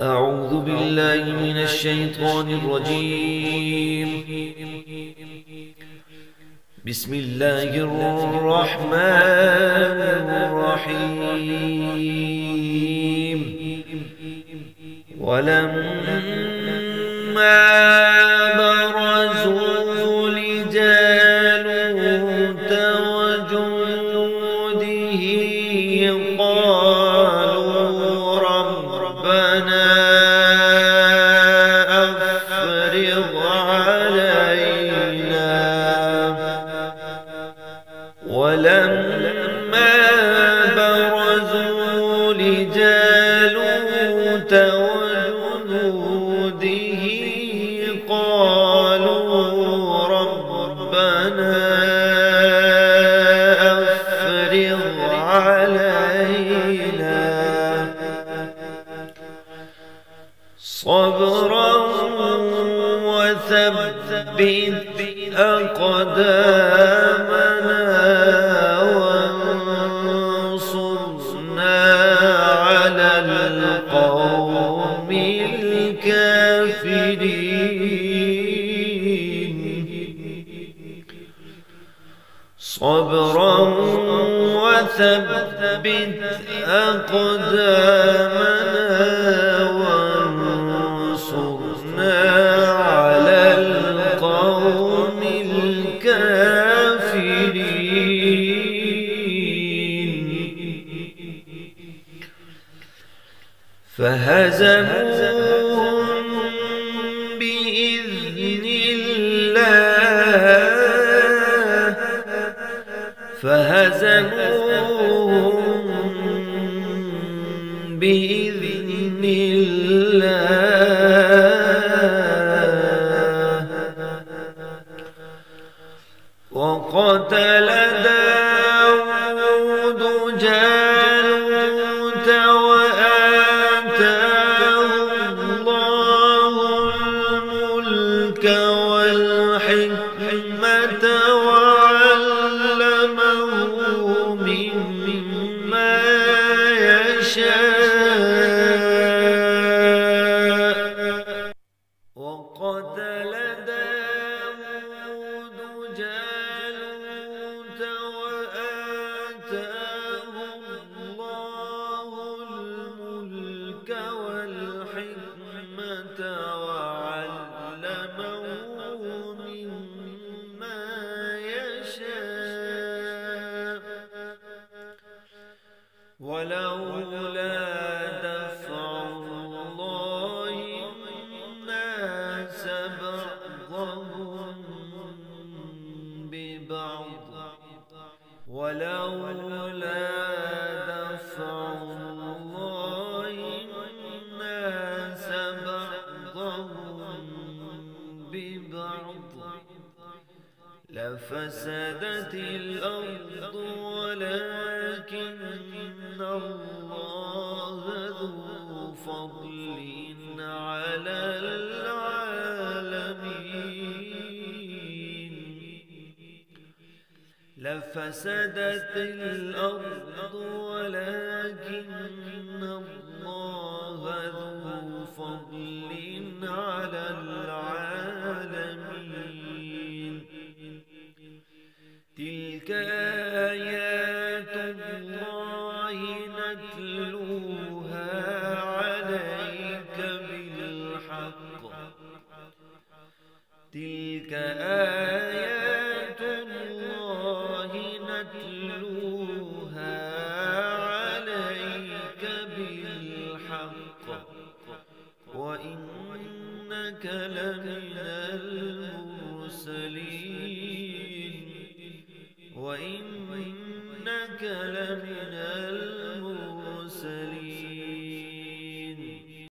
أعوذ بالله من الشيطان الرجيم. بسم الله الرحمن الرحيم. ولما برزوا لجالوت وجنوده قالوا ربنا أفرغ علينا. ولما برزوا لجالوت وجنوده قالوا ربنا أفرغ علينا صبرا وثبت أقدامنا وانصرنا على القوم الكافرين. صبرا وثبت أقدامنا وانصرنا على القوم الكافرين. فهزموهم بإذن الله بإذن الله وقتل داود جالوت وآتاه الله الملك والحكمة وعلمه مما يشاء. وقتل داود جالوت وآتاه الله الملك والحكمة وعلمه مما يشاء. ولولا دفع الله الناس بعضهم ببعض ولولا دفع الله الناس بعضهم ببعض لفسدت الأرض ولكن الله ذو فضل على العالمين. لفسدت الأرض ولكن الله ذو فضل على العالمين. تلك آيات الله نتلوها عليك بالحق. تلك آيات الله نتلوها عليك بالحق وإنك لمن المرسلين. وإنك لمن